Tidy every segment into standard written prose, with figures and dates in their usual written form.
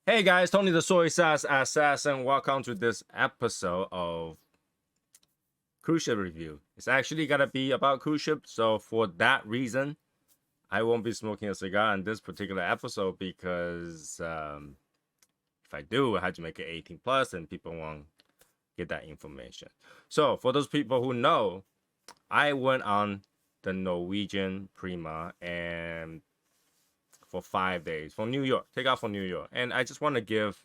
Hey guys, Tony the Soy Sauce Assassin. Welcome to this episode of cruise ship review. It's actually gonna be about cruise ship, so for that reason, I won't be smoking a cigar in this particular episode because if I do, I had to make it 18 plus, and people won't get that information. So for those people who know, I went on the Norwegian Prima and for 5 days from New York, take off from New York, and I just want to give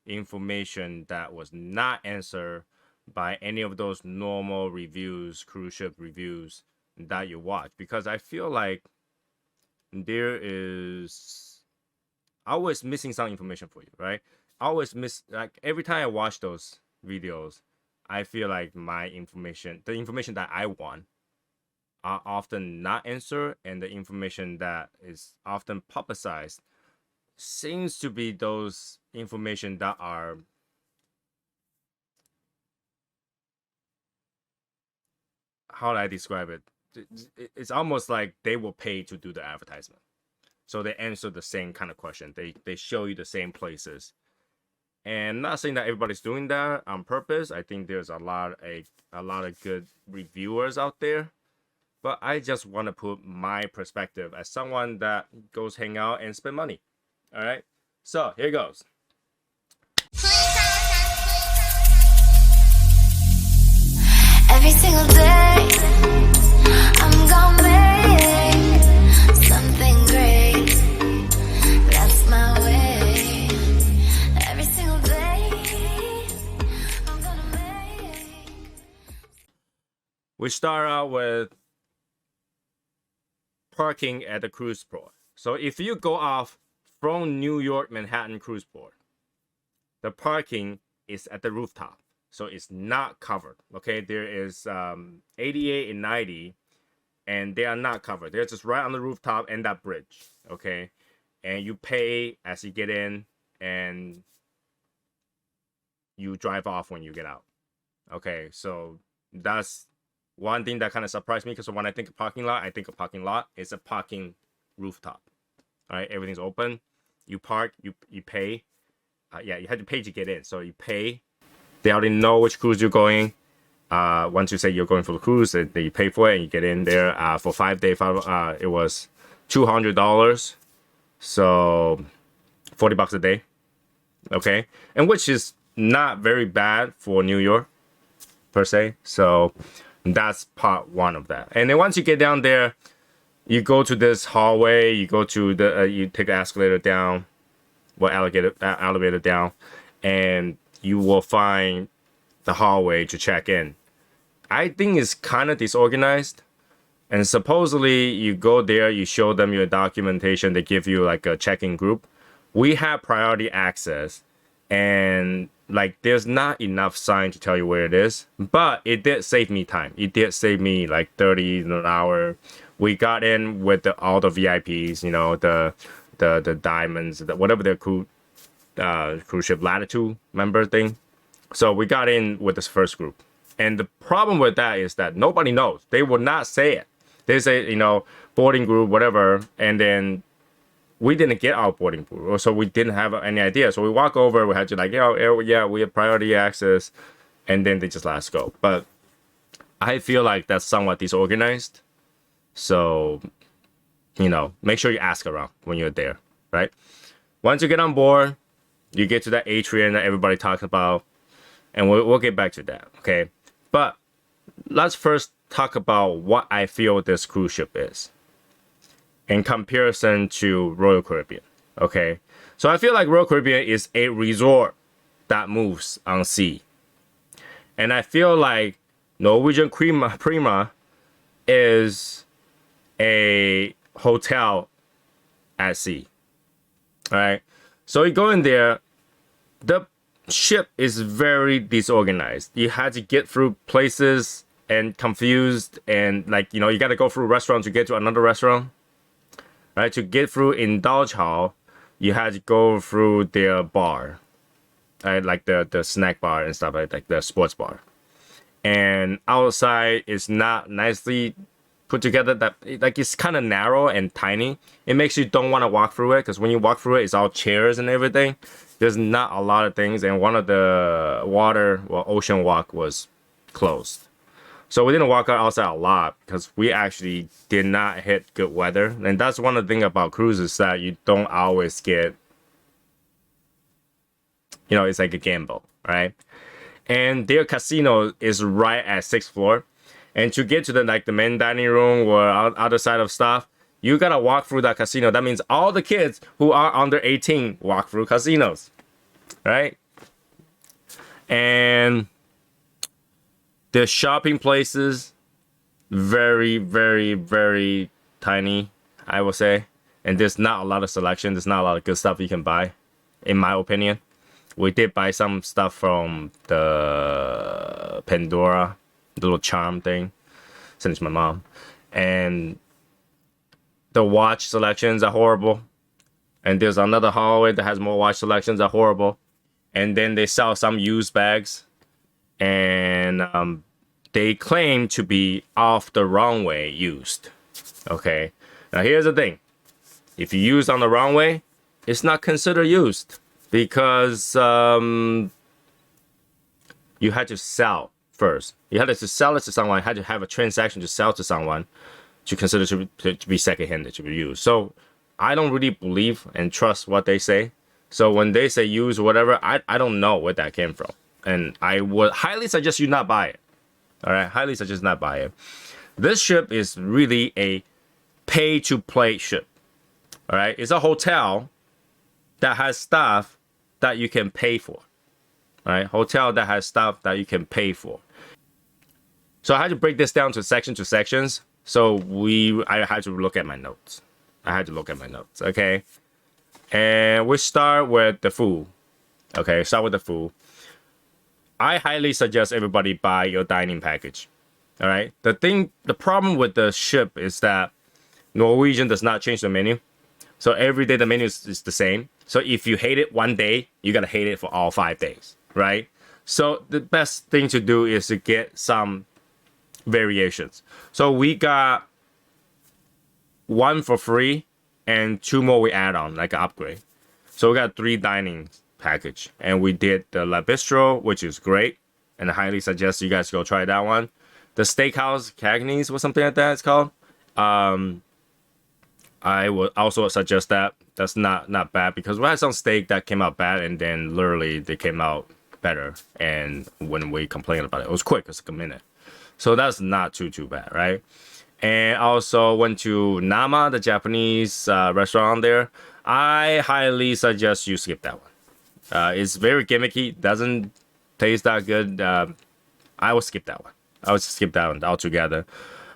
information that was not answered by any of those normal reviews, cruise ship reviews that you watch, because I feel like there is always missing some information for you, right? Always miss, like every time I watch those videos, I feel like my information, the information that I want, are often not answered, and the information that is often publicized seems to be those information that are how do I describe it? It's almost like they were paid to do the advertisement, so they answer the same kind of question. They show you the same places, and not saying that everybody's doing that on purpose. I think there's a lot of good reviewers out there, but I just want to put my perspective as someone that goes hang out and spend money. All right, so here goes. Every single day, I'm gonna make something great. That's my way. Every single day, I'm gonna make. We start out with parking at the cruise port. So if you go off from New York Manhattan cruise port, the parking is at the rooftop, so it's not covered. Okay, there is 88 and 90, and they are not covered. They're just right on the rooftop and that bridge. Okay, and you pay as you get in, and you drive off when you get out. Okay, so that's one thing that kind of surprised me, because when I think of parking lot, I think of parking lot. It's a parking rooftop. All right, everything's open. You park, you pay. Yeah, you had to pay to get in, so you pay. They already know which cruise you're going. Once you say you're going for the cruise, then you pay for it and you get in there. For 5 days, it was $200, so $40 a day. Okay, and which is not very bad for New York per se. So that's part one of that. And then once you get down there, you go to this hallway. You go to the you take the escalator down, elevator down, and you will find the hallway to check in. I think it's kind of disorganized. And supposedly you go there, you show them your documentation, they give you like a check-in group. We have priority access, and like there's not enough sign to tell you where it is, but it did save me time. It did save me like 30 an hour. We got in with all the VIPs, you know, the diamonds, whatever their cruise ship latitude member thing. So we got in with this first group. And the problem with that is that nobody knows. They will not say it. They say, you know, boarding group, whatever, and then we didn't get our boarding group, so we didn't have any idea. So we walk over, we had to like, yeah, we have priority access, and then they just let us go. But I feel like that's somewhat disorganized. So, you know, make sure you ask around when you're there, right? Once you get on board, you get to that atrium that everybody talks about, and we'll get back to that, okay? But let's first talk about what I feel this cruise ship is in comparison to Royal Caribbean, okay? So I feel like Royal Caribbean is a resort that moves on sea. And I feel like Norwegian Prima is a hotel at sea, all right? So you go in there, the ship is very disorganized. You had to get through places and confused, and like, you know, you got to go through a restaurant to get to another restaurant, right? To get through indulge hall, you had to go through their bar, right? Like the snack bar and stuff, like the sports bar. And outside is not nicely put together that like it's kind of narrow and tiny. It makes you don't want to walk through it because when you walk through it, it's all chairs and everything. There's not a lot of things, and one of the ocean walk was closed. So we didn't walk outside a lot because we actually did not hit good weather. And that's one of the things about cruises that you don't always get, it's like a gamble, right? And their casino is right at 6th floor. And to get to the main dining room or other side of stuff, you gotta walk through that casino. That means all the kids who are under 18 walk through casinos, right? And the shopping places, very, very, very tiny, I would say. And there's not a lot of selection. There's not a lot of good stuff you can buy, in my opinion. We did buy some stuff from the Pandora, the little charm thing. Sent it to my mom. And the watch selections are horrible. And there's another hallway that has more watch selections that are horrible. And then they sell some used bags. And they claim to be off the runway used. Okay. Now here's the thing. If you use on the runway, it's not considered used. Because you had to sell first. You had to sell it to someone. You had to have a transaction to sell to someone to consider to be secondhand, to be used. So I don't really believe and trust what they say. So when they say use or whatever, I don't know where that came from. And I would highly suggest you not buy it. All right, highly suggest not buy it. This ship is really a pay-to-play ship. All right, it's a hotel that has stuff that you can pay for. Right? Hotel that has stuff that you can pay for. So I had to break this down to sections. So I had to look at my notes. Okay? And we start with the food. Okay, start with the food. I highly suggest everybody buy your dining package. All right? The problem with the ship is that Norwegian does not change the menu. So every day the menu is the same. So if you hate it one day, you gotta hate it for all 5 days, right? So the best thing to do is to get some variations. So we got 1 for free and 2 more we add on, like an upgrade. So we got 3 dining package. And we did the La Bistro, which is great. And I highly suggest you guys go try that one. The Steakhouse Cagney's or something like that it's called. I would also suggest that. That's not bad because we had some steak that came out bad and then literally they came out better. And when we complained about it was quick. It's like a minute. So that's not too bad, right? And also went to Nama, the Japanese restaurant there. I highly suggest you skip that one. It's very gimmicky. Doesn't taste that good. I would skip that one. I would skip that one altogether.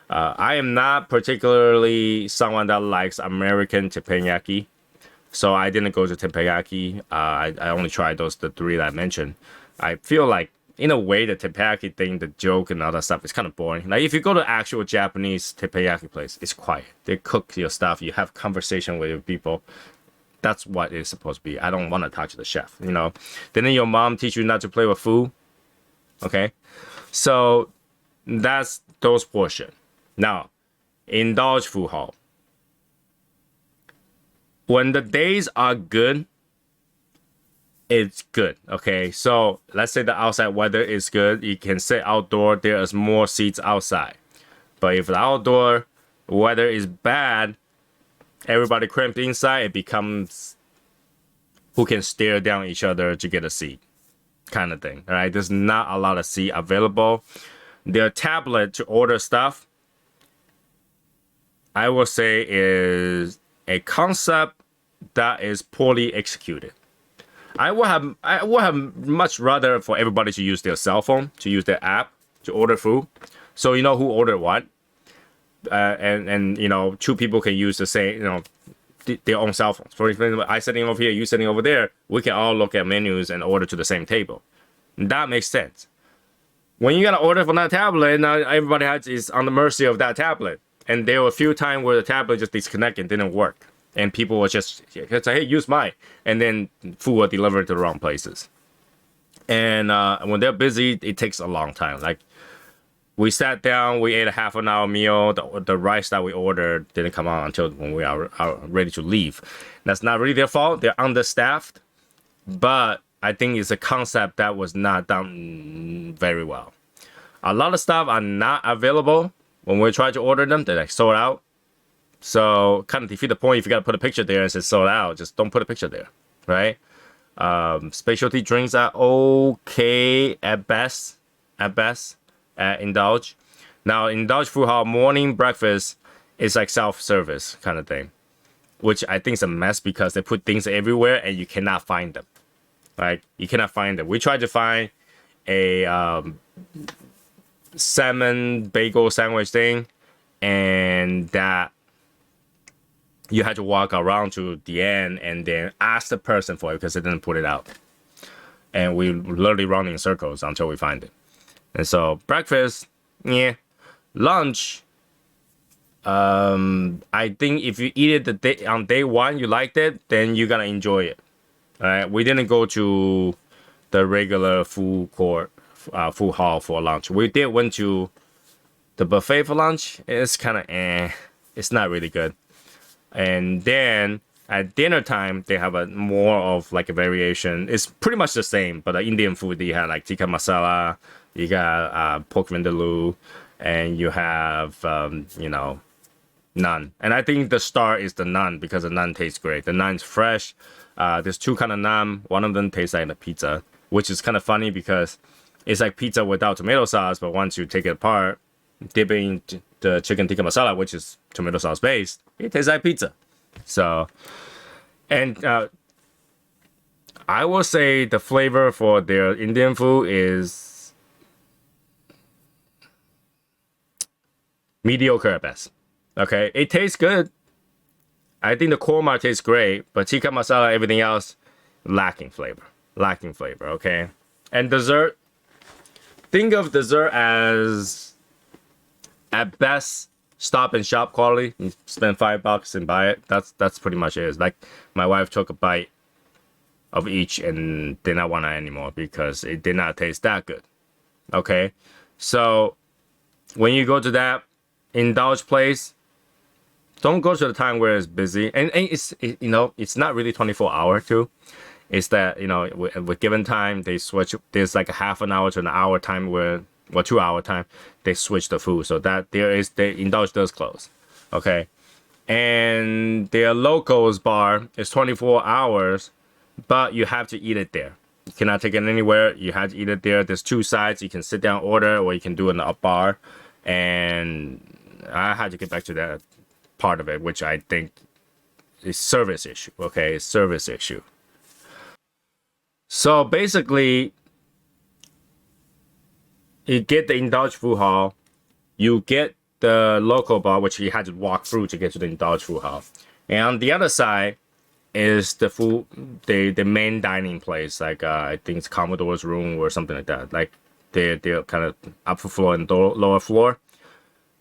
I am not particularly someone that likes American teppanyaki, so I didn't go to teppanyaki. I only tried the 3 that I mentioned. I feel like, in a way, the teppanyaki thing, the joke and all that stuff is kind of boring. Like, if you go to actual Japanese teppanyaki place, it's quiet. They cook your stuff. You have conversation with your people. That's what it's supposed to be. I don't want to talk to the chef, Didn't your mom teach you not to play with food? Okay? So, that's those portions. Now, indulge food hall. When the days are good, it's good. Okay, so let's say the outside weather is good. You can sit outdoor. There's more seats outside. But if the outdoor weather is bad, everybody cramped inside. It becomes who can stare down each other to get a seat, kind of thing. All right, there's not a lot of seat available. Their tablet to order stuff, I will say, is a concept that is poorly executed. I would have much rather for everybody to use their cell phone, to use their app to order food, so you know who ordered what, and 2 people can use the same their own cell phones. For example, I sitting over here, you sitting over there, we can all look at menus and order to the same table. That makes sense. When you gotta order from that tablet, now everybody is on the mercy of that tablet. And there were a few times where the tablet just disconnected and didn't work. And people were just say, hey, use mine. And then food were delivered to the wrong places. And when they're busy, it takes a long time. Like, we sat down, we ate a half an hour meal. The rice that we ordered didn't come out until when we are ready to leave. That's not really their fault. They're understaffed, but I think it's a concept that was not done very well. A lot of stuff are not available when we try to order them. They're like sold out. So kind of defeat the point if you got to put a picture there and say sold out. Just don't put a picture there, right? Specialty drinks are okay at best. Indulge. Now, Indulge Food Hall morning breakfast is like self-service kind of thing, which I think is a mess because they put things everywhere and you cannot find them. Right? You cannot find them. We tried to find a salmon bagel sandwich thing, and that you had to walk around to the end and then ask the person for it because they didn't put it out. And we literally run in circles until we find it. And so breakfast, yeah. Lunch, I think if you eat it on day one, you liked it, then you're gonna enjoy it. All right, we didn't go to the regular food hall for lunch. We did went to the buffet for lunch. It's kind of it's not really good. And then at dinner time, they have a more of like a variation. It's pretty much the same, but the Indian food, you have like tikka masala, you got pork vindaloo, and you have, naan. And I think the star is the naan because the naan tastes great. The naan's fresh. There's two kind of naan. One of them tastes like a pizza, which is kind of funny because it's like pizza without tomato sauce, but once you take it apart, dip it in the chicken tikka masala, which is tomato sauce based, it tastes like pizza. So, and I will say the flavor for their Indian food is mediocre at best. Okay, it tastes good. I think the korma tastes great, but tikka masala, everything else, lacking flavor. Okay, and dessert. Think of dessert as at best stop and shop quality. You spend $5 and buy it. That's pretty much it. It's like my wife took a bite of each and did not want it anymore because it did not taste that good. Okay, so when you go to that indulge place, don't go to the time where it's busy, and it's not really 24-hour too. It's that with given time they switch. There's like a half an hour to an hour time or 2 hour time they switch the food, so that the indulge does close. Okay, and their locals bar is 24 hours, but you have to eat it there. You cannot take it anywhere. You have to eat it there. There's two sides. You can sit down order, or you can do it in a bar. And I had to get back to that part of it, which I think is service issue. Okay, service issue. So basically, you get the Indulge Food Hall, you get the local bar, which you had to walk through to get to the Indulge Food Hall, and on the other side is the food, the main dining place, like I think it's Commodore's room or something like that. Like they're kind of upper floor and lower floor.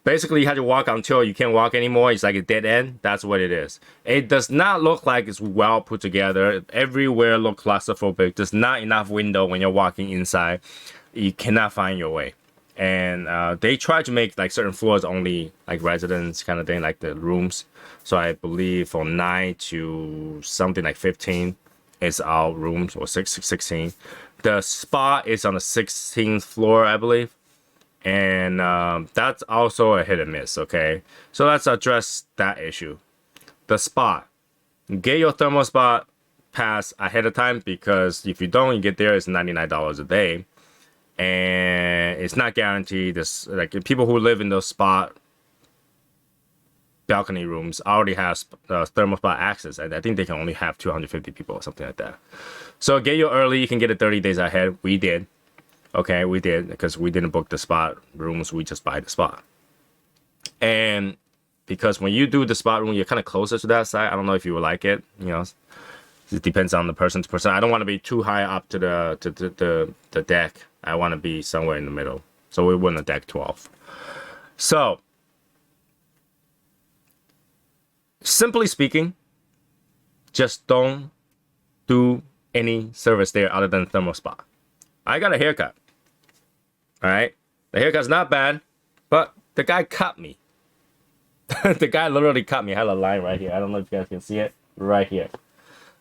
Basically, you have to walk until you can't walk anymore. It's like a dead end. That's what it is. It does not look like it's well put together. Everywhere look claustrophobic. There's not enough window when you're walking inside. You cannot find your way. And they try to make like certain floors only like residence kind of thing, like the rooms. So I believe from 9 to something like 15 is our rooms, or 16. The spa is on the 16th floor, I believe. And that's also a hit and miss, okay? So let's address that issue. The spot. Get your thermal spot pass ahead of time, because if you don't, you get there, it's $99 a day. And it's not guaranteed. This, like, people who live in those spot balcony rooms already have thermal spot access. And I think they can only have 250 people or something like that. So get you early. You can get it 30 days ahead. We did. Okay, we did, because we didn't book the spot rooms. We just buy the spot. And because when you do the spot room, you're kind of closer to that side. I don't know if you would like it. It depends on the person to person. I don't want to be too high up to the deck. I want to be somewhere in the middle. So we went on deck 12. So, simply speaking, just don't do any service there other than thermal spa. I got a haircut. All right, the haircut's not bad. But the guy cut me. The guy literally cut me. I had a line right here. I don't know if you guys can see it right here.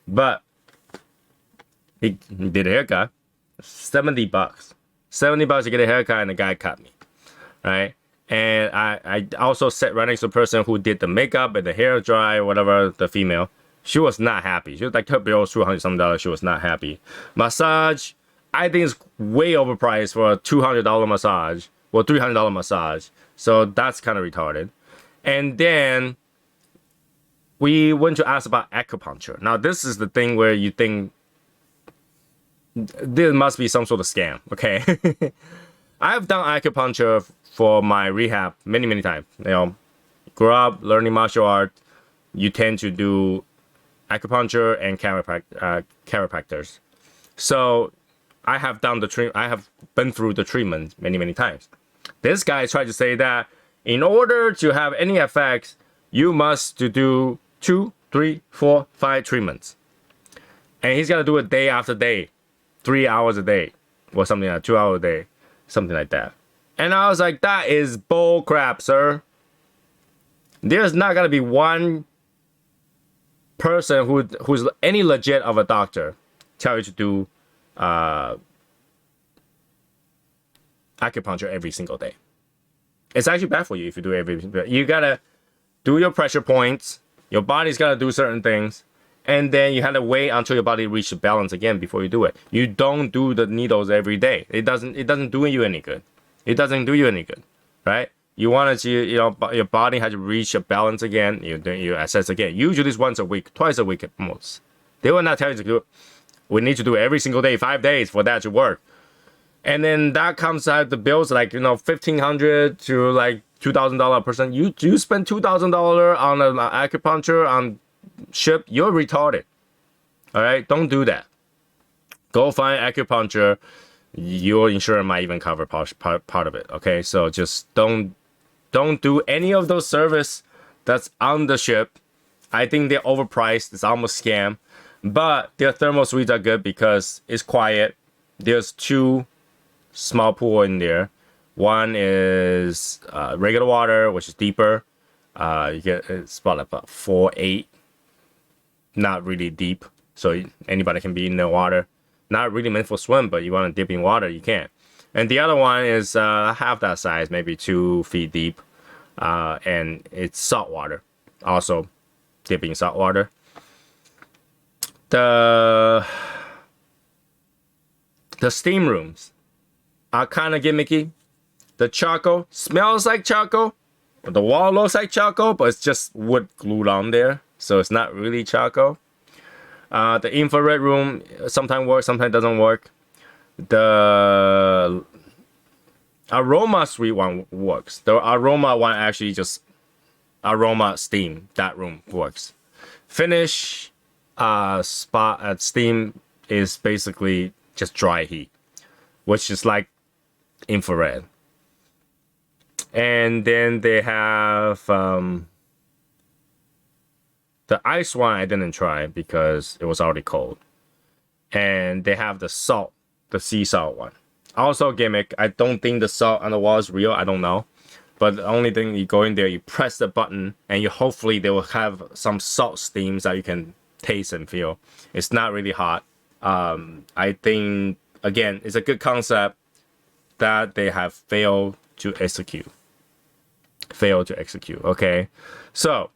But he did a haircut. $70. $70 to get a haircut, and the guy cut me. Right? And I also sat right next to the person who did the makeup and the hair dry or whatever, the female. She was not happy. She was like, her bill was $200-something. She was not happy. Massage, I think it's way overpriced for a $200 massage. Well, $300 massage. So that's kind of retarded. And then we went to ask about acupuncture. Now, this is the thing where you think there must be some sort of scam, okay? I've done acupuncture for my rehab many, many times. You know, grew up learning martial art. You tend to do acupuncture and chiropractors. So I have done I have been through the treatment many, many times. This guy tried to say that in order to have any effects, you must do 2, 3, 4, 5 treatments. And he's gonna do it day after day, 3 hours a day, or something like 2 hours a day, something like that. And I was like, that is bull crap, sir. There's not gonna be one person who's any legit of a doctor tell you to do acupuncture every single day. It's actually bad for you if you do every. You gotta do your pressure points. Your body's gotta do certain things, and then you have to wait until your body reaches balance again before you do it. You don't do the needles every day. It doesn't do you any good. It doesn't do you any good, right? You want to, your body has to reach a balance again. You assess again. Usually it's once a week, twice a week at most. They will not tell you to do. We need to do it every single day, 5 days for that to work. And then that comes out the bills like $1,500 to like $2,000 a person. You spend $2,000 on an acupuncture on ship. You're retarded. All right, don't do that. Go find acupuncture. Your insurance might even cover part of it. Okay, so just don't do any of those service that's on the ship. I think they're overpriced. It's almost scam. But their thermal suites are good because it's quiet. There's 2 small pool in there. One is regular water, which is deeper. You get it's about 4-8, not really deep, so anybody can be in the water. Not really meant for swim, but you want to dip in water, you can. And the other one is half that size, maybe 2 feet deep, and it's salt water. Also, dipping salt water. The steam rooms are kind of gimmicky. The charcoal smells like charcoal. The wall looks like charcoal, but it's just wood glued on there. So it's not really charcoal. The infrared room sometimes works, sometimes doesn't work. The aroma suite one works. The aroma one actually just aroma steam. That room works. Finish spot at steam is basically just dry heat, which is like infrared. And then they have the ice one I didn't try because it was already cold. And they have the salt, the sea salt one. Also gimmick. I don't think the salt on the wall is real. I don't know. But the only thing, you go in there, you press the button, and you hopefully they will have some salt steams that you can taste and feel. It's not really hot. I think, again, it's a good concept that they have failed to execute. Okay? So,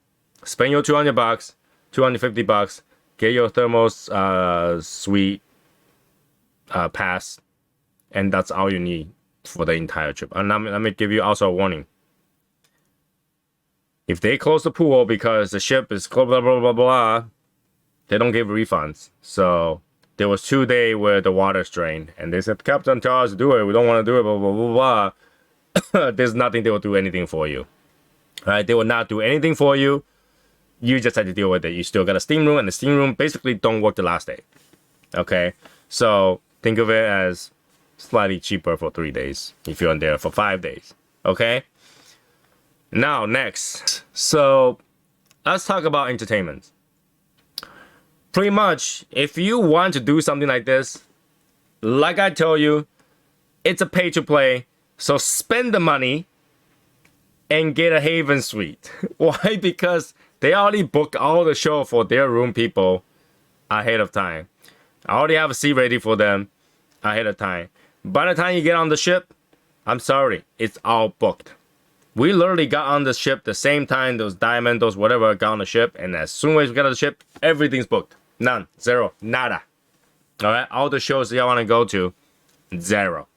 spend your $200, $250, get your thermal suite pass, and that's all you need for the entire trip. And let me give you also a warning. If they close the pool because the ship is blah, blah, blah, blah, blah, they don't give refunds. So there was 2 days where the water's drained, and they said, Captain, tell us to do it. We don't want to do it, blah, blah, blah, blah. There's nothing they will do anything for you. All right? They will not do anything for you. You just have to deal with it. You still got a steam room, and the steam room basically don't work the last day. Okay? So think of it as slightly cheaper for 3 days if you're in there for 5 days. Okay? Now, next. So let's talk about entertainment. Pretty much, if you want to do something like this, like I told you, it's a pay to play. So spend the money and get a Haven suite. Why? Because they already booked all the show for their room people ahead of time. I already have a seat ready for them ahead of time. By the time you get on the ship, I'm sorry, it's all booked. We literally got on the ship the same time those diamond, those whatever got on the ship, and as soon as we got on the ship, everything's booked. None, zero, nada. All right, all the shows that y'all want to go to, zero.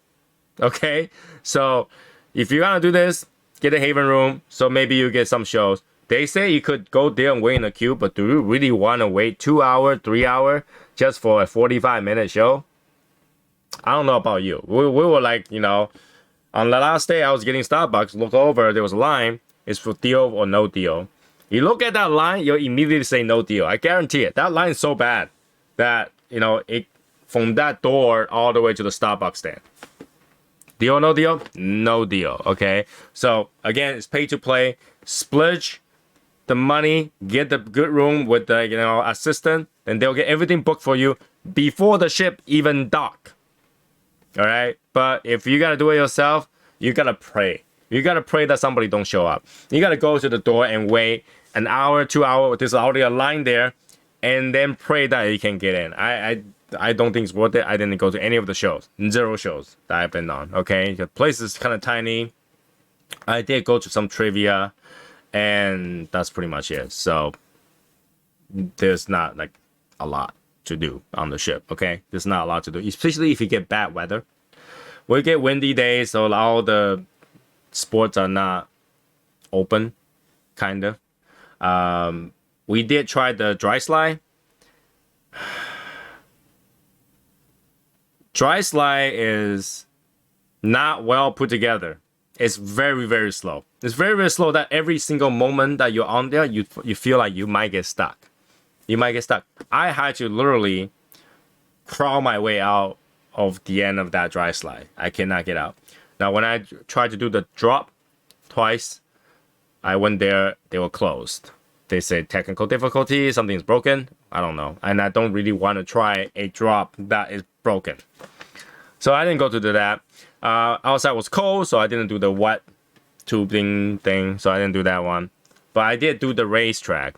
Okay, so if you're gonna do this, get a Haven room, so maybe you get some shows. They say you could go there and wait in the queue, but do you really want to wait 2 hours, 3 hours just for a 45-minute show? I don't know about you. We were like, you know, on the last day I was getting Starbucks, look over, there was a line. It's for deal or no deal. You look at that line, you'll immediately say no deal. I guarantee it. That line is so bad that, you know, it from that door all the way to the Starbucks stand. Deal or no deal? No deal, okay? So, again, it's pay to play. Splurge the money, get the good room with the, you know, assistant, and they'll get everything booked for you before the ship even dock. All right? But if you got to do it yourself, you got to pray. You got to pray that somebody don't show up. You got to go to the door and wait an hour, 2 hours. There's already a line there, and then pray that you can get in. I don't think it's worth it. I didn't go to any of the shows. 0 shows that I've been on, okay? The place is kind of tiny. I did go to some trivia, and that's pretty much it. So there's not like a lot to do on the ship, okay? There's not a lot to do, especially if you get bad weather. We get windy days, so all the sports are not open, kind of. We did try the dry slide. Dry slide is not well put together. It's very, very slow. It's very, very slow that every single moment that you're on there, you feel like you might get stuck. You might get stuck. I had to literally crawl my way out of the end of that dry slide. I cannot get out. Now, when I tried to do the drop twice, I went there, they were closed. They said technical difficulty, something's broken. I don't know. And I don't really want to try a drop that is broken. So I didn't go to do that. Outside was cold, so I didn't do the wet tubing thing. So I didn't do that one. But I did do the racetrack.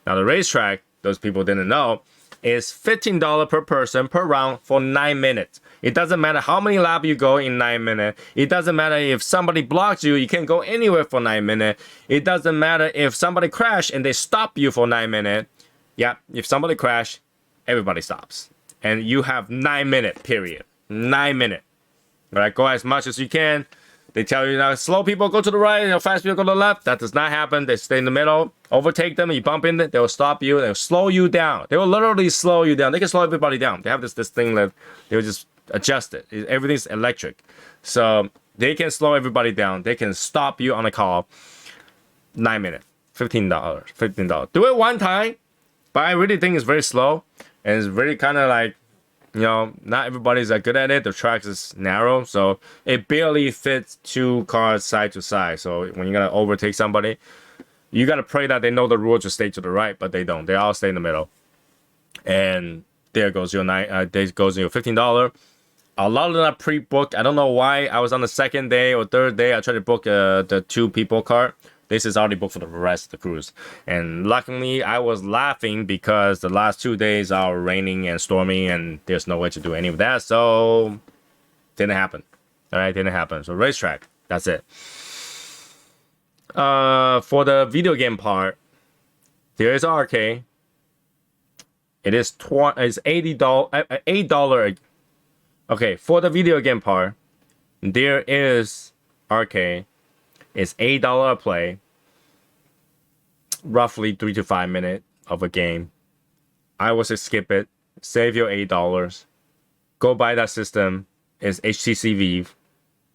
Now the racetrack, those people didn't know, is $15 per person per round for 9 minutes. It doesn't matter how many laps you go in 9 minutes. It doesn't matter if somebody blocks you, you can't go anywhere for 9 minutes. It doesn't matter if somebody crashes and they stop you for 9 minutes. Yeah, if somebody crashes, everybody stops. And you have 9 minutes, period. 9 minutes. All right, go as much as you can. They tell you now, slow people go to the right, and fast people go to the left. That does not happen. They stay in the middle. Overtake them, you bump in it, they will stop you. They'll slow you down. They will literally slow you down. They can slow everybody down. They have this thing that they will just adjust it. Everything's electric. So they can slow everybody down. They can stop you on a call. 9 minutes. $15. Do it one time. But I really think it's very slow. And it's really kind of like, you know, not everybody's that good at it. The track is narrow, so it barely fits 2 cars side to side. So when you're gonna overtake somebody, you gotta pray that they know the rule to stay to the right, but they don't. They all stay in the middle. And there goes your there goes your $15. A lot of them are pre-booked. I don't know why. I was on the second day or third day. I tried to book the 2 people cart. This is already booked for the rest of the cruise. And luckily, I was laughing because the last 2 days are raining and stormy and there's no way to do any of that. So, didn't happen. All right, didn't happen. So, racetrack. That's it. For the video game part, there is arcade. It is $80. $8. Okay, for the video game part, there is arcade. It's $8 a play, roughly 3 to 5 minutes of a game. I would say skip it, save your $8, go buy that system. It's HTC Vive,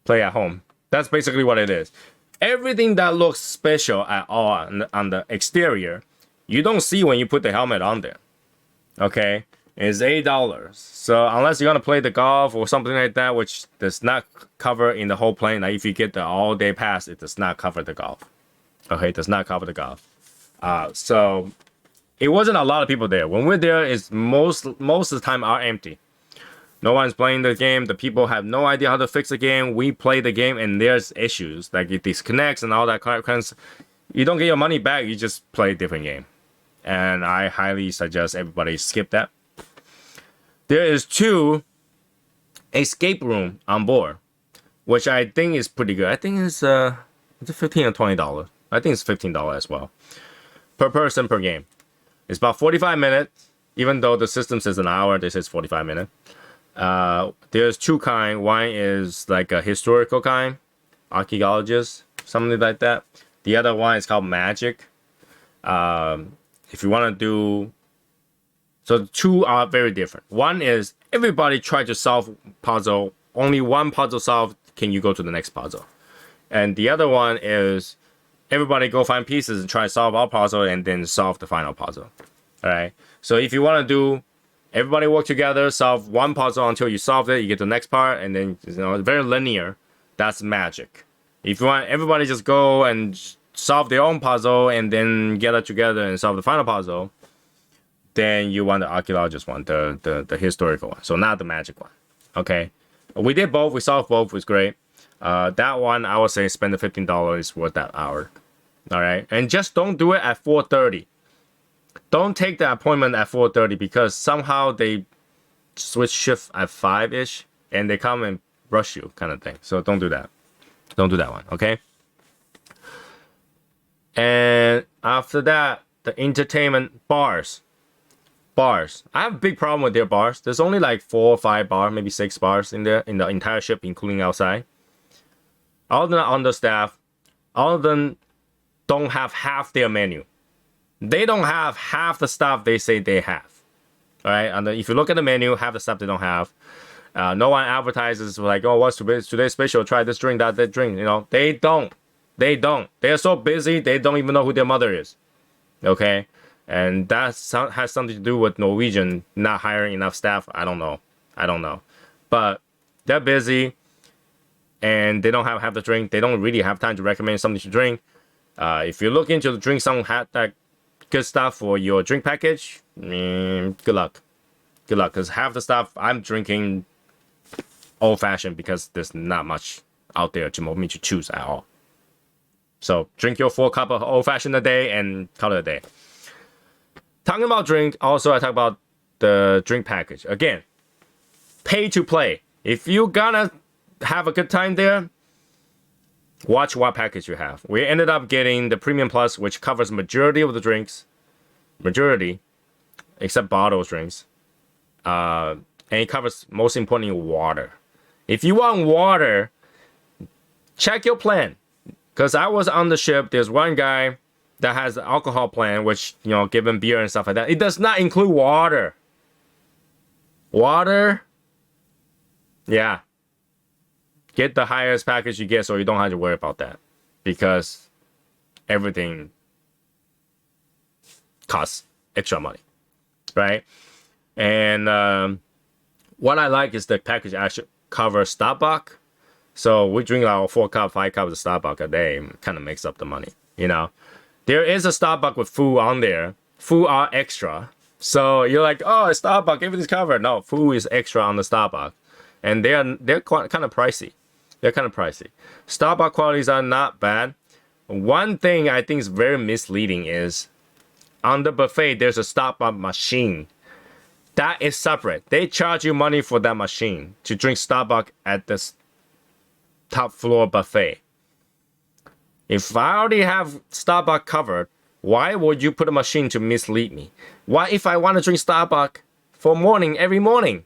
play at home. That's basically what it is. Everything that looks special at all on the exterior, you don't see when you put the helmet on there. Okay, it's $8. So unless you're gonna play the golf or something like that, which does not cover in the whole plane. Like if you get the all-day pass, it does not cover the golf. Okay, it does not cover the golf. So it wasn't a lot of people there. When we're there, it's most of the time are empty. No one's playing the game. The people have no idea how to fix the game. We play the game and there's issues like it disconnects and all that kind of. You don't get your money back. You just play a different game. And I highly suggest everybody skip that. There is 2 escape room on board, which I think is pretty good. I think it's $15 or $20. I think it's $15 as well per person per game. It's about 45 minutes, even though the system says an hour. This is 45 minutes. There's 2 kind. One is like a historical kind, archaeologist, something like that. The other one is called magic. If you want to do, so the 2 are very different. One is everybody try to solve puzzle. Only one puzzle solved, can you go to the next puzzle? And the other one is everybody go find pieces and try to solve our puzzle and then solve the final puzzle. All right. So if you want to do, everybody work together, solve one puzzle until you solve it, you get the next part, and then very linear. That's magic. If you want everybody just go and solve their own puzzle and then gather together and solve the final puzzle, then you want the archaeologist one, the historical one. So not the magic one. Okay. We did both. We solved both. It was great. That one, I would say spend the $15 is worth that hour. All right. And just don't do it at 4:30. Don't take the appointment at 4:30 because somehow they switch shift at 5-ish and they come and rush you kind of thing. So don't do that. Don't do that one. Okay. And after that, the entertainment bars. Bars. I have a big problem with their bars. There's only like 4 or 5 bars, maybe 6 bars in there in the entire ship, including outside. All of them are understaffed. All of them don't have half their menu. They don't have half the stuff they say they have. All right. And if you look at the menu, half the stuff they don't have. No one advertises like, oh, what's today's special? Try this drink, that drink. You know, they don't. They don't. They are so busy, they don't even know who their mother is. Okay. And that has something to do with Norwegian not hiring enough staff. I don't know. But they're busy and they don't have the drink. They don't really have time to recommend something to drink. If you're looking to drink some that good stuff for your drink package, good luck. Good luck. Because half the stuff I'm drinking old-fashioned because there's not much out there for me to choose at all. So drink your 4 cups of old-fashioned a day and call it a day. Talking about drink, also I talk about the drink package. Again, pay to play. If you're gonna have a good time there, watch what package you have. We ended up getting the Premium Plus, which covers majority of the drinks. Majority, except bottled drinks. And it covers, most importantly, water. If you want water, check your plan. Because I was on the ship, there's one guy that has the alcohol plan, which, give him beer and stuff like that. It does not include water. Water? Yeah. Get the highest package you get so you don't have to worry about that. Because everything costs extra money. Right? And what I like is the package actually covers Starbucks. So we drink our 4 cups, 5 cups of Starbucks a day. Kind of makes up the money, There is a Starbucks with food on there. Food are extra. So you're like, oh, it's Starbucks, everything's covered. No, food is extra on the Starbucks. And they're kind of pricey. They're kind of pricey. Starbucks qualities are not bad. One thing I think is very misleading is on the buffet, there's a Starbucks machine. That is separate. They charge you money for that machine to drink Starbucks at the top floor buffet. If I already have Starbucks covered, why would you put a machine to mislead me? Why if I want to drink Starbucks for morning every morning?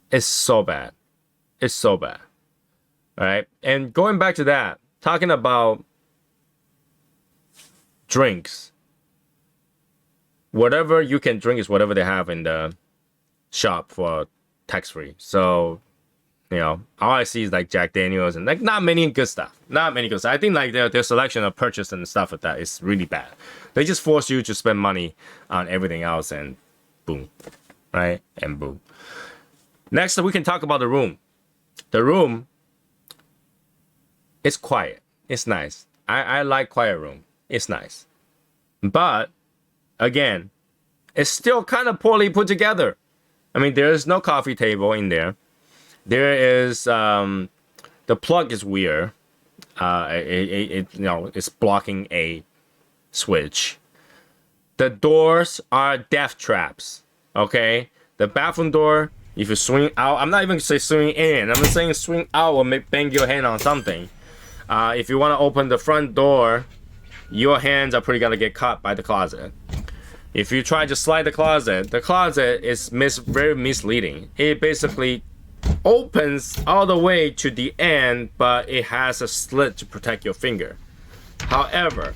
It's so bad. It's so bad. All right. And going back to that, talking about drinks. Whatever you can drink is whatever they have in the shop for tax-free. So, all I see is like Jack Daniels and like not many good stuff. Not many good stuff. I think like their selection of purchase and stuff like that is really bad. They just force you to spend money on everything else and boom. Right? And boom. Next, we can talk about the room. The room is quiet. It's nice. I like quiet room. It's nice. But, again, it's still kind of poorly put together. I mean, there is no coffee table in there. There is the plug is weird. It's blocking a switch. The doors are death traps. Okay, the bathroom door. If you swing out, I'm not even say swing in. I'm just saying swing out will bang your hand on something. If you want to open the front door, your hands are pretty gonna get caught by the closet. If you try to slide the closet is very misleading. It basically opens all the way to the end, but it has a slit to protect your finger. However,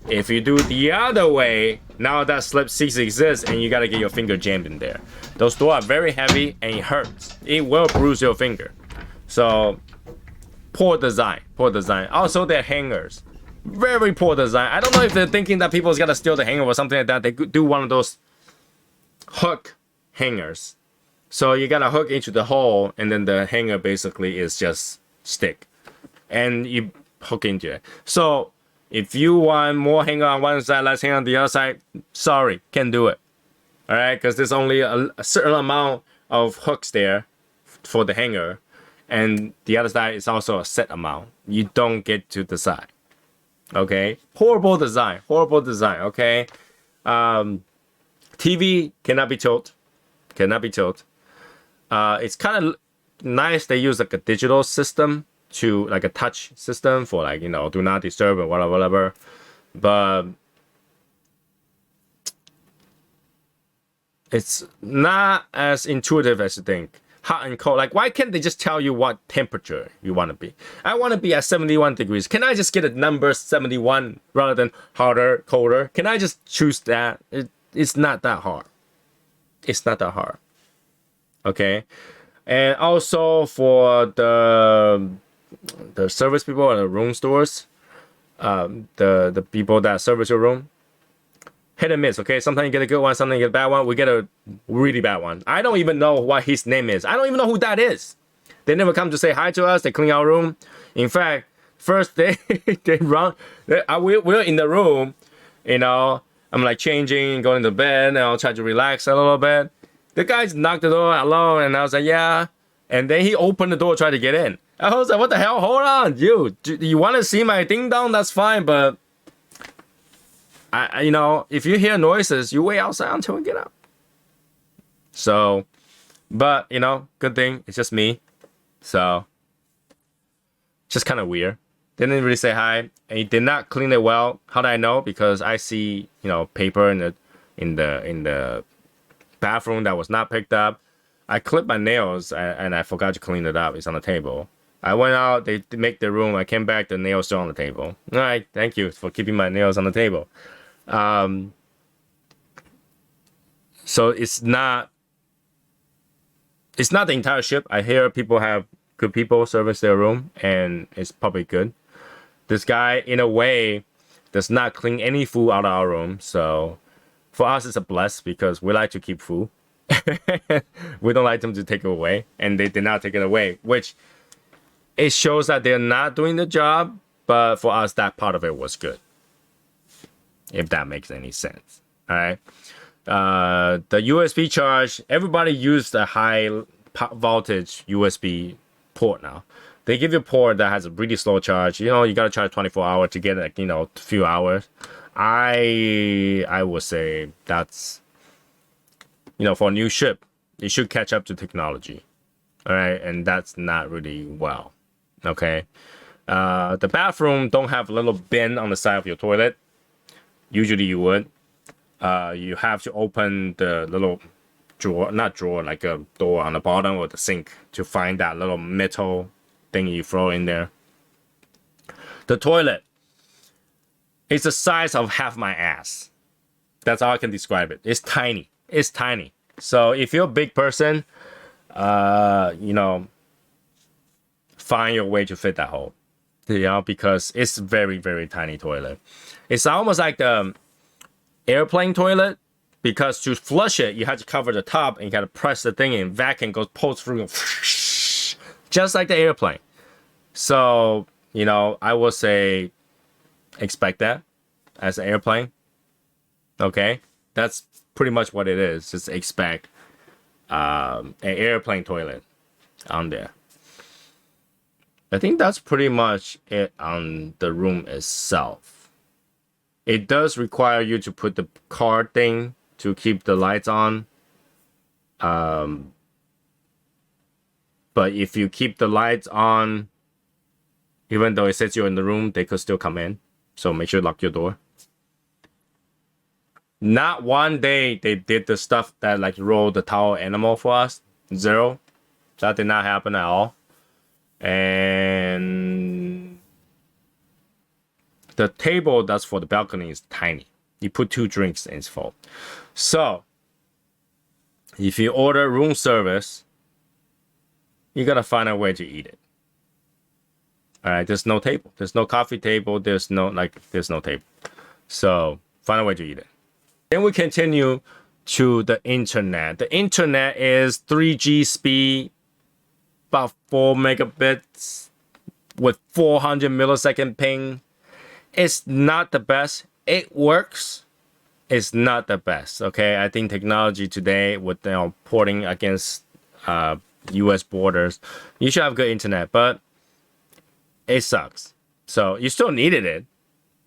if you do the other way, now that slit ceases to exist and you gotta get your finger jammed in there. Those doors are very heavy and it hurts. It will bruise your finger. So, poor design. Also, they're hangers. Very poor design. I don't know if they're thinking that people's gonna steal the hanger or something like that. They could do one of those hook hangers. So you gotta hook into the hole, and then the hanger basically is just stick, and you hook into it. So if you want more hanger on one side, less hanger on the other side, sorry, can't do it. All right, because there's only a certain amount of hooks there for the hanger, and the other side is also a set amount. You don't get to decide. Okay, horrible design. Okay, TV cannot be tilted. It's kind of nice they use like a digital system to like a touch system for like, do not disturb and whatever. But it's not as intuitive as you think. Hot and cold. Like, why can't they just tell you what temperature you want to be? I want to be at 71 degrees. Can I just get a number 71 rather than hotter, colder? Can I just choose that? It's not that hard. Okay. And also for the service people at the room stores, the people that service your room, hit and miss, okay? Sometimes you get a good one, sometimes you get a bad one. We get a really bad one. I don't even know what his name is. I don't even know who that is. They never come to say hi to us. They clean our room. In fact, first they run. We're in the room, I'm like changing, going to bed, and I'll try to relax a little bit. The guys knocked the door, hello, and I was like, yeah. And then he opened the door, tried to get in. I was like, what the hell? Hold on, you want to see my ding dong? That's fine, but if you hear noises, you wait outside until we get out. So, but, good thing. It's just me. So, just kind of weird. Didn't really say hi. And he did not clean it well. How did I know? Because I see, paper in the bathroom that was not picked up. I clipped my nails and I forgot to clean it up. It's on the table. I went out. They make the room. I came back. The nails still on the table. All right. Thank you for keeping my nails on the table. So it's not the entire ship. I hear people have good people service their room, and it's probably good. This guy, in a way, does not clean any food out of our room. So for us, it's a bless because we like to keep food. We don't like them to take it away, and they did not take it away, which it shows that they're not doing the job. But for us, that part of it was good. If that makes any sense. All right. The USB charge, everybody used a high voltage USB port now. They give you a port that has a really slow charge. You got to charge 24 hours to get like, a few hours. I would say that's, for a new ship, it should catch up to technology. All right. And that's not really well. Okay. The bathroom don't have a little bin on the side of your toilet. Usually you would. You have to open the little like a door on the bottom of the sink to find that little metal thing you throw in there. The toilet is the size of half my ass. That's how I can describe it. It's tiny. So if you're a big person, find your way to fit that hole. Because it's very, very tiny toilet. It's almost like the airplane toilet, because to flush it, you have to cover the top and you got to press the thing and vacuum goes pulls through, just like the airplane. So, I would say expect that as an airplane. Okay, that's pretty much what it is. Just expect an airplane toilet on there. I think that's pretty much it on the room itself. It does require you to put the card thing to keep the lights on. But if you keep the lights on, even though it says you're in the room, they could still come in. So make sure you lock your door. Not one day they did the stuff that like roll the towel animal for us. Zero. That did not happen at all. And the table that's for the balcony is tiny. You put 2 drinks and it's full. So if you order room service, you gotta find a way to eat it. All right, there's no table. There's no coffee table. There's no table. So find a way to eat it. Then we continue to the internet. The internet is 3G speed, about 4 megabits with 400 millisecond ping. It's not the best. It works. It's not the best. Okay, I think technology today with porting against U.S. borders, you should have good internet, but it sucks. So you still needed it,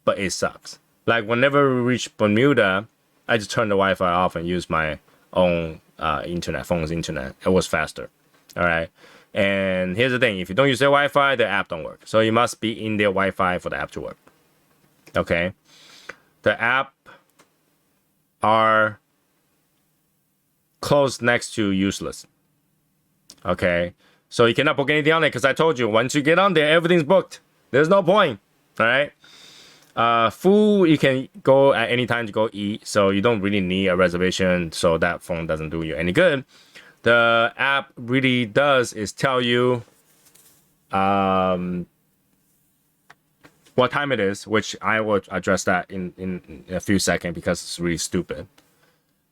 but it sucks. Like whenever we reach Bermuda, I just turn the Wi-Fi off and use my own phone's internet. It was faster. All right. And here's the thing: if you don't use their Wi-Fi, the app don't work. So you must be in their Wi-Fi for the app to work. Okay. The app are close next to useless. Okay. So you cannot book anything on it because I told you once you get on there, everything's booked. There's no point. All right. Food you can go at any time to go eat, so you don't really need a reservation. So that phone doesn't do you any good. The app really does is tell you what time it is, which I will address that in a few seconds because it's really stupid.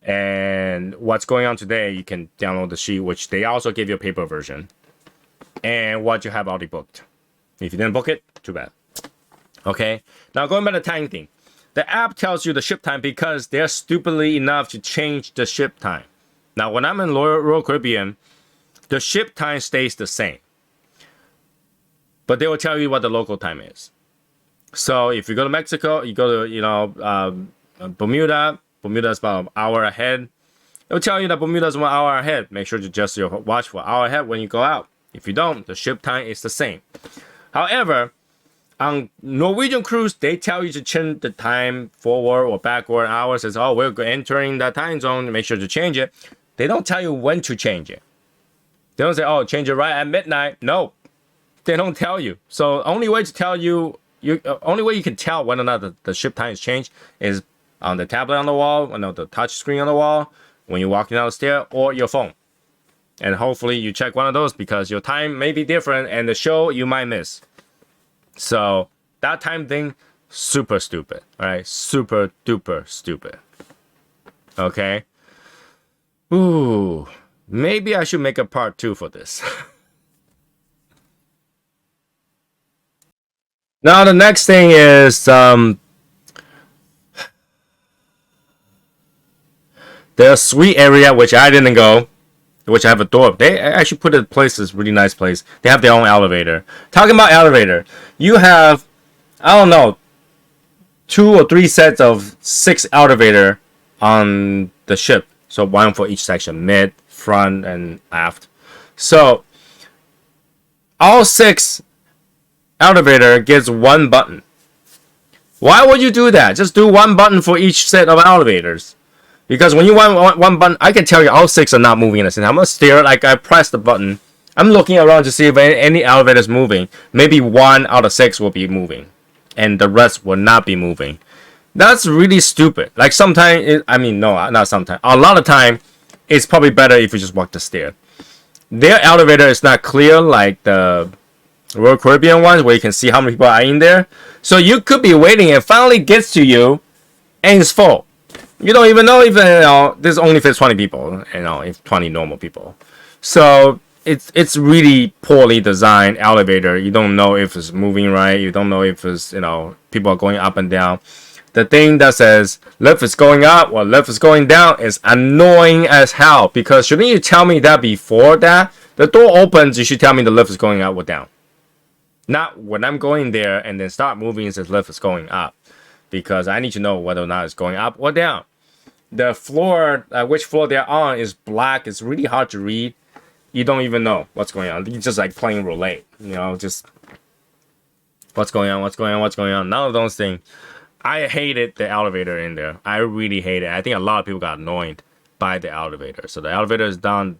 And what's going on today, you can download the sheet, which they also give you a paper version. And what you have already booked. If you didn't book it, too bad. Okay, now going back to the time thing. The app tells you the ship time because they're stupidly enough to change the ship time. Now, when I'm in Royal Caribbean, the ship time stays the same. But they will tell you what the local time is. So if you go to Mexico, you go to, Bermuda. Bermuda is about an hour ahead. It'll tell you that Bermuda is 1 hour ahead. Make sure to adjust your watch for an hour ahead when you go out. If you don't, the ship time is the same. However, on Norwegian cruise, they tell you to change the time forward or backward hours. Says, oh, we're entering that time zone. Make sure to change it. They don't tell you when to change it. They don't say, oh, change it right at midnight. No, they don't tell you. So only way to tell you, only way you can tell whether or not the ship time is changed is on the tablet on the wall, the touch screen on the wall, when you're walking down the stair, or your phone. And hopefully you check one of those because your time may be different and the show you might miss. So that time thing, super stupid. All right, super duper stupid. Okay. Ooh, maybe I should make a part 2 for this. Now the next thing is the suite area, which I didn't go, which I have a door. They actually put it places, really nice place. They have their own elevator. Talking about elevator, you have, I don't know, 2 or 3 sets of 6 elevator on the ship. So 1 for each section, mid, front, and aft. So all 6 elevator gets 1 button. Why would you do that? Just do 1 button for each set of elevators. Because when you want 1 button, I can tell you all 6 are not moving in the same time. I'm gonna stare, like I press the button. I'm looking around to see if any elevator is moving. Maybe 1 out of 6 will be moving, and the rest will not be moving. That's really stupid. Like sometimes, not sometimes. A lot of time, it's probably better if you just walk the stair. Their elevator is not clear like the Royal Caribbean ones, where you can see how many people are in there. So you could be waiting, and finally gets to you, and it's full. You don't even know if this only fits 20 people, if 20 normal people. So it's really poorly designed elevator. You don't know if it's moving right. You don't know if it's people are going up and down. the thing that says lift is going up or lift is going down is annoying as hell, because shouldn't you tell me that before that? The door opens, you should tell me the lift is going up or down. Not when I'm going there and then start moving and says lift is going up, because I need to know whether or not it's going up or down. The floor, which floor they're on, is black. It's really hard to read. You don't even know what's going on. You're just like playing roulette, just what's going on, what's going on, what's going on. None of those things. I hated the elevator in there. I really hate it. I think a lot of people got annoyed by the elevator. So the elevator is done.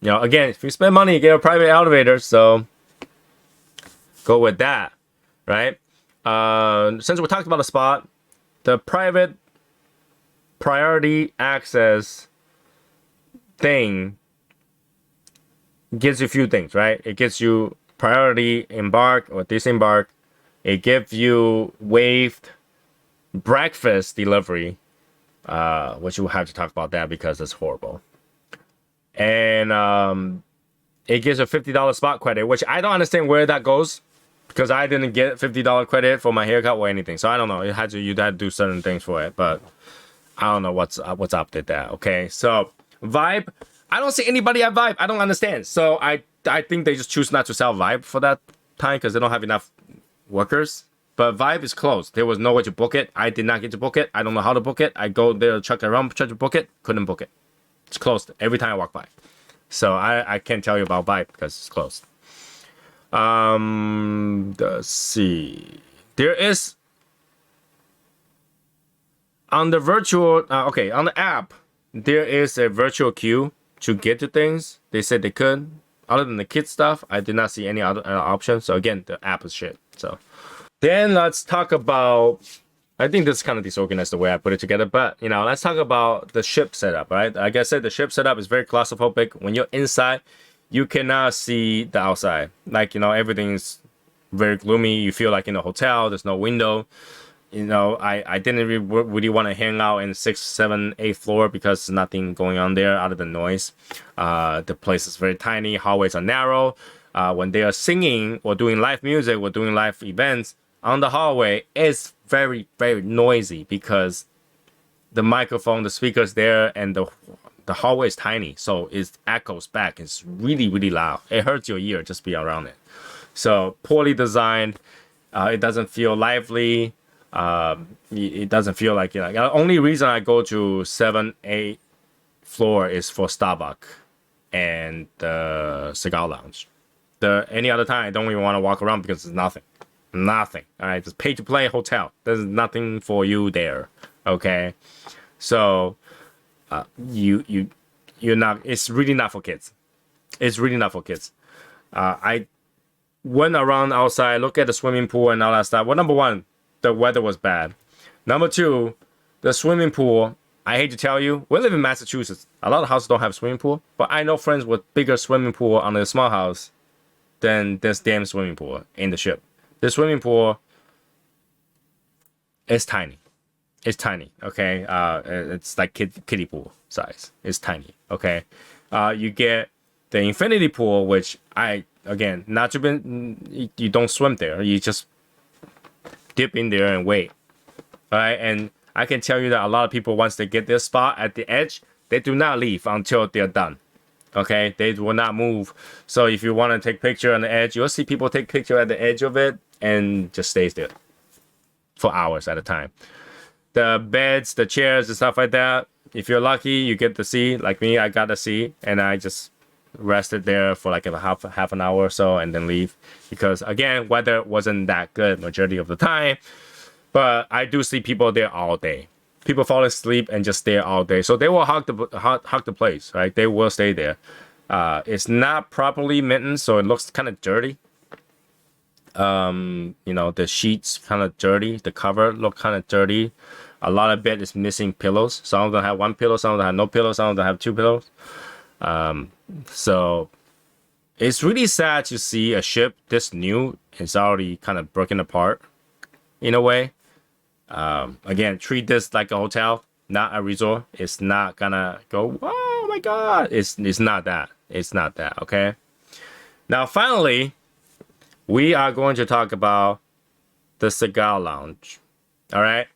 Again, if you spend money, you get a private elevator. So go with that, right? Since we talked about the spot, the private priority access thing gives you a few things, right? It gives you priority embark or disembark. It gives you waived breakfast delivery, which we'll have to talk about that because it's horrible. And it gives a $50 spot credit, which I don't understand where that goes, because I didn't get $50 credit for my haircut or anything. So I don't know. You had to do certain things for it, but I don't know what's up with that. Okay, so Vibe, I don't see anybody at Vibe. I don't understand. So I think they just choose not to sell Vibe for that time because they don't have enough workers. But Vibe is closed. There was no way to book it. I did not get to book it. I don't know how to book it. I go there, check around, try to book it. Couldn't book it. It's closed every time I walk by. So I can't tell you about Vibe because it's closed. Let's see. There is on the virtual. On the app, there is a virtual queue to get to things. They said they could. Other than the kid stuff, I did not see any other options. So again, the app is shit. So then let's talk about. I think this is kind of disorganized the way I put it together, but let's talk about the ship setup, right? Like I said, the ship setup is very claustrophobic. When you're inside, you cannot see the outside. Like everything's very gloomy. You feel like in a hotel. There's no window. I didn't really want to hang out in 6th, 7th, 8th floor because there's nothing going on there other than noise. The place is very tiny. Hallways are narrow. When they are singing or doing live music or doing live events on the hallway, it's very, very noisy because the microphone, the speakers there, and the hallway is tiny, so it echoes back. It's really, really loud. It hurts your ear just be around it. So poorly designed. It doesn't feel lively. It doesn't feel like the only reason I go to 7, 8 floor is for Starbucks and the cigar lounge. Any other time I don't even want to walk around because there's nothing. All right, it's pay to play hotel. There's nothing for you there. Okay, so you're not. It's really not for kids. It's really not for kids. I went around outside, look at the swimming pool and all that stuff. Well, number one, the weather was bad. Number two, the swimming pool. I hate to tell you, we live in Massachusetts. A lot of houses don't have a swimming pool, but I know friends with bigger swimming pool on their small house than this damn swimming pool in the ship. The swimming pool is tiny. It's tiny, okay? It's like kiddie pool size. It's tiny, okay? You get the infinity pool, which not to be, you don't swim there. You just dip in there and wait, all right? And I can tell you that a lot of people, once they get their spot at the edge, they do not leave until they're done. Okay, they will not move. So if you want to take picture on the edge, you'll see people take picture at the edge of it and just stays there for hours at a time. The beds, the chairs, and stuff like that. If you're lucky, you get the seat. Like me, I got a seat, and I just rested there for like half an hour or so, and then leave. Because again, weather wasn't that good majority of the time. But I do see people there all day. People fall asleep and just stay all day. So they will hug the place, right? They will stay there. It's not properly maintenance, so it looks kind of dirty. The sheets kind of dirty. The cover look kind of dirty. A lot of bed is missing pillows. Some of them have one pillow, some of them have no pillow, some of them have two pillows. So it's really sad to see a ship this new. It's already kind of broken apart in a way. Again, treat this like a hotel, not a resort. It's not gonna go, oh my god. It's not that. It's not that, okay? Now, finally, we are going to talk about the cigar lounge. All right?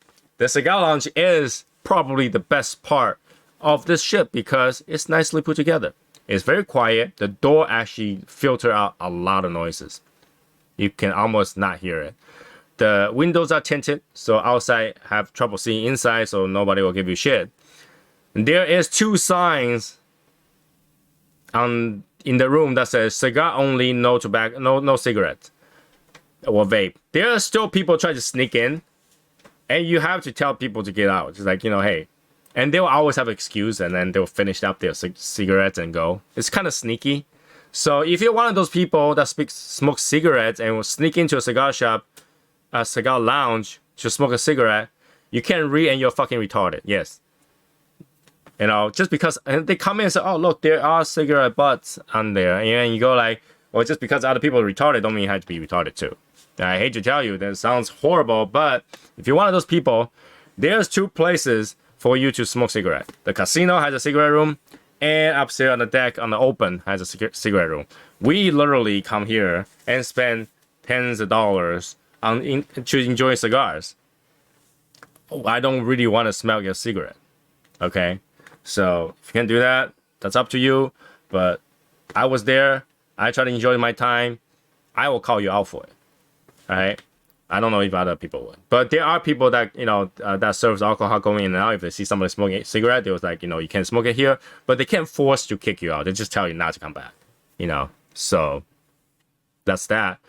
the cigar lounge is probably the best part of this ship because it's nicely put together. It's very quiet. The door actually filters out a lot of noises. You can almost not hear it. The windows are tinted, so outside have trouble seeing inside, so nobody will give you shit. And there is 2 signs in the room that says cigar only, no tobacco, no cigarettes or vape. There are still people trying to sneak in, and you have to tell people to get out. It's like, hey, and they'll always have an excuse, and then they'll finish up their cigarettes and go. It's kind of sneaky. So if you're one of those people that smoke cigarettes and will sneak into a cigar shop, a cigar lounge to smoke a cigarette, you can't read and you're fucking retarded. Yes. Just because they come in and say, oh, look, there are cigarette butts on there. And you go like, well, just because other people are retarded don't mean you have to be retarded too. And I hate to tell you, that sounds horrible, but if you're one of those people, there's 2 places for you to smoke cigarette. The casino has a cigarette room, and upstairs on the deck on the open has a cigarette room. We literally come here and spend tens of dollars to enjoy cigars. I don't really want to smell your cigarette. Okay? So if you can't do that, that's up to you. But I was there. I try to enjoy my time. I will call you out for it. All right? I don't know if other people would. But there are people that, that serves alcohol going in and out. If they see somebody smoking a cigarette, they was like, you can't smoke it here. But they can't force to kick you out. They just tell you not to come back. So that's that.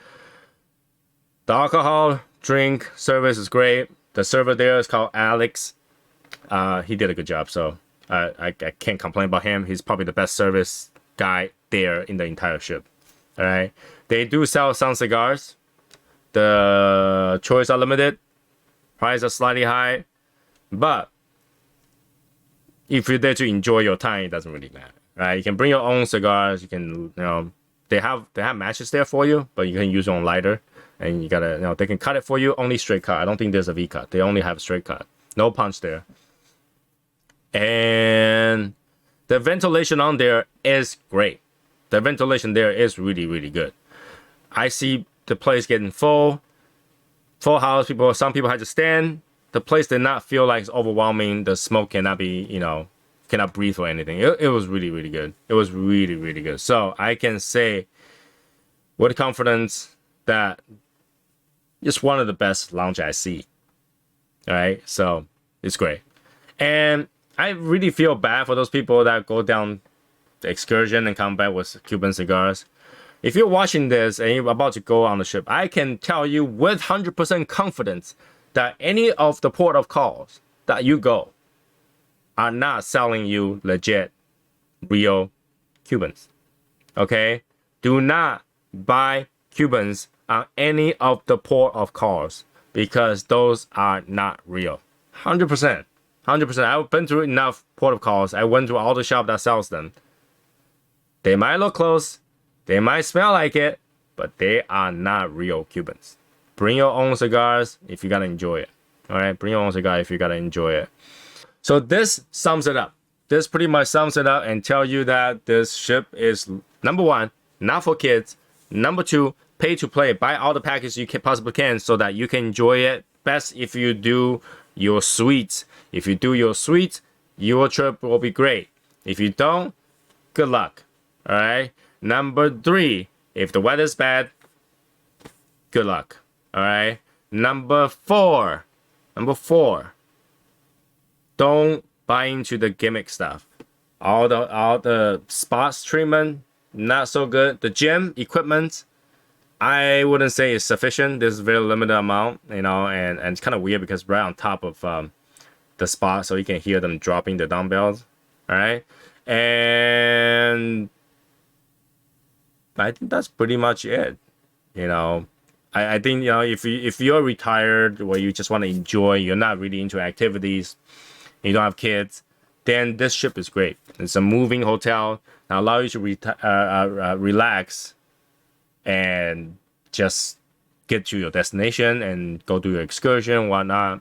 The alcohol drink service is great. The server there is called Alex. He did a good job, so I can't complain about him. He's probably the best service guy there in the entire ship. All right. They do sell some cigars. The choice are limited. Prices are slightly high. But if you're there to enjoy your time, it doesn't really matter. Right? You can bring your own cigars. You can, they have matches there for you, but you can use your own lighter. And you gotta, they can cut it for you. Only straight cut. I don't think there's a V cut. They only have straight cut. No punch there. And the ventilation on there is great. The ventilation there is really, really good. I see the place getting full house. Some people had to stand. The place did not feel like it's overwhelming. The smoke cannot be, cannot breathe or anything. It was really, really good. It was really, really good. So I can say with confidence that it's one of the best lounge I see. All right, so it's great. And I really feel bad for those people that go down the excursion and come back with Cuban cigars. If you're watching this and you're about to go on the ship, I can tell you with 100% confidence that any of the port of calls that you go are not selling you legit, real Cubans. Okay? Do not buy Cubans on any of the port of calls because those are not real. 100%. 100%. I've been through enough port of calls. I went to all the shop that sells them. They might look close. They might smell like it, but they are not real Cubans. Bring your own cigars if you gotta enjoy it. All right, bring your own cigar if you gotta enjoy it. So this sums it up. This pretty much sums it up and tell you that this ship is, number 1, not for kids. Number 2, pay to play. Buy all the packages you possibly can so that you can enjoy it. Best if you do your suites. If you do your suites, your trip will be great. If you don't, good luck. All right. Number 3, if the weather's bad, good luck. All right. Number 4, don't buy into the gimmick stuff. All the spots treatment, not so good. The gym equipment, I wouldn't say is sufficient. There's a very limited amount, and it's kind of weird because right on top of the spot, so you can hear them dropping the dumbbells. All right. And I think that's pretty much it. I think if you're retired or you just want to enjoy, you're not really into activities, you don't have kids, then this ship is great. It's a moving hotel that allows you to relax and just get to your destination and go do your excursion and whatnot.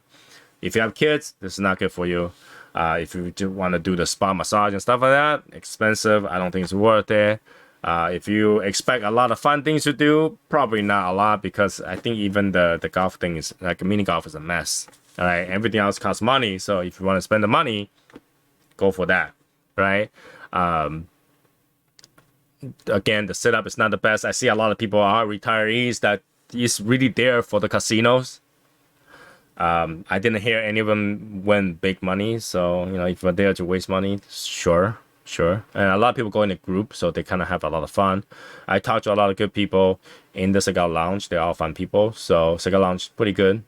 If you have kids, this is not good for you. If you do want to do the spa massage and stuff like that, expensive. I don't think it's worth it. If you expect a lot of fun things to do, probably not a lot because I think even the golf thing is like mini golf is a mess. All right, everything else costs money. So if you want to spend the money, go for that, right? Again, the setup is not the best. I see a lot of people are retirees that is really there for the casinos. I didn't hear any of them win big money. So, you know, if you're there to waste money, sure. And a lot of people go in a group, so they kind of have a lot of fun. I talked to a lot of good people in the cigar lounge. They're all fun people. So cigar lounge, pretty good.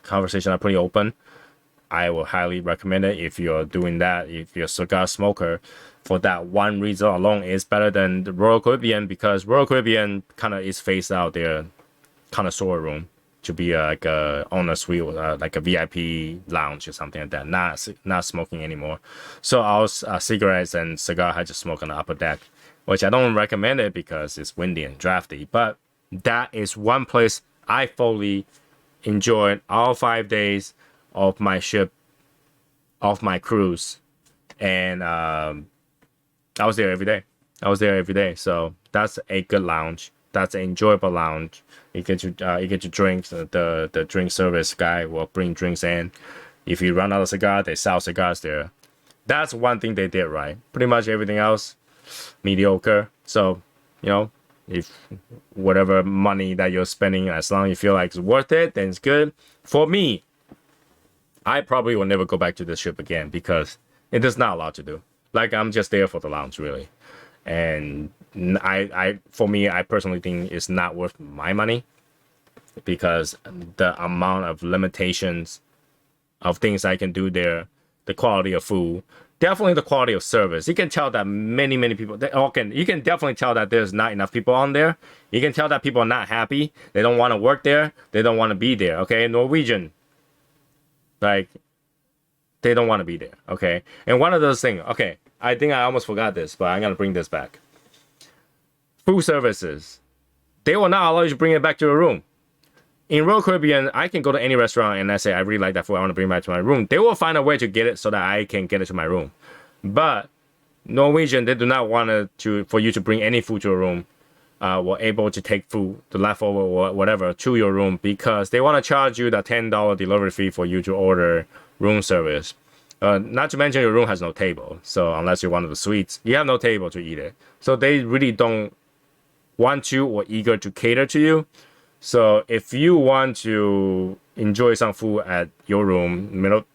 Conversation are pretty open. I will highly recommend it if you're doing that. If you're a cigar smoker, for that one reason alone, is better than the Royal Caribbean, because Royal Caribbean kind of is phased out their connoisseur room to be like a owner suite, like a VIP lounge or something like that. Not smoking anymore. So our cigarettes and cigar I just smoke on the upper deck, which I don't recommend it because it's windy and drafty. But that is one place I fully enjoyed all 5 days of my ship, of my cruise, and I was there every day. So that's a good lounge. That's an enjoyable lounge. You get to drink. The drink service guy will bring drinks in. If you run out of cigar, they sell cigars there. That's one thing they did right. Pretty much everything else, mediocre. So, you know, if whatever money that you're spending, as long as you feel like it's worth it, then it's good. For me, I probably will never go back to this ship again because it is not a lot to do. Like, I'm just there for the lounge, really. And for me, I personally think it's not worth my money because the amount of limitations of things I can do there, the quality of food, definitely the quality of service. You can tell that many people, you can definitely tell that there's not enough people on there. You can tell that people are not happy. They don't want to work there. They don't want to be there. Okay, Norwegian, like, they don't want to be there. Okay, and one of those things. Okay, I think I almost forgot this, but I'm gonna bring this back. Food services, they will not allow you to bring it back to your room. In Royal Caribbean, I can go to any restaurant and I say, I really like that food, I want to bring it back to my room. They will find a way to get it so that I can get it to my room. But Norwegian, they do not want for you to bring any food to your room. Were able to take food, the leftover or whatever, to your room because they want to charge you the $10 delivery fee for you to order room service. Not to mention your room has no table. So unless you're one of the suites, you have no table to eat it. So they really don't want you or eager to cater to you. So if you want to enjoy some food at your room, middle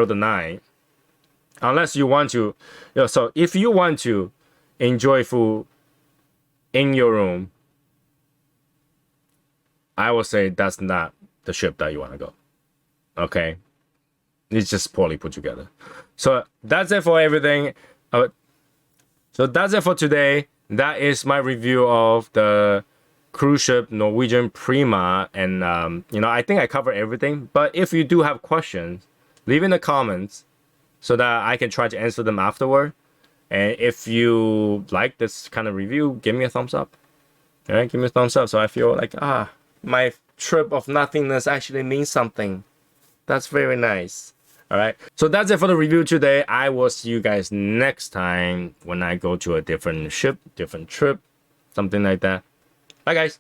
of the night, unless you want to, so if you want to enjoy food in your room, I will say that's not the ship that you want to go. Okay? It's just poorly put together. So that's it for everything. So that's it for today. That is my review of the cruise ship Norwegian Prima. And, I think I covered everything. But if you do have questions, leave in the comments so that I can try to answer them afterward. And if you like this kind of review, give me a thumbs up. All right, give me a thumbs up so I feel like, my trip of nothingness actually means something. That's very nice. All right, so that's it for the review today. I will see you guys next time when I go to a different ship, different trip, something like that. Bye, guys.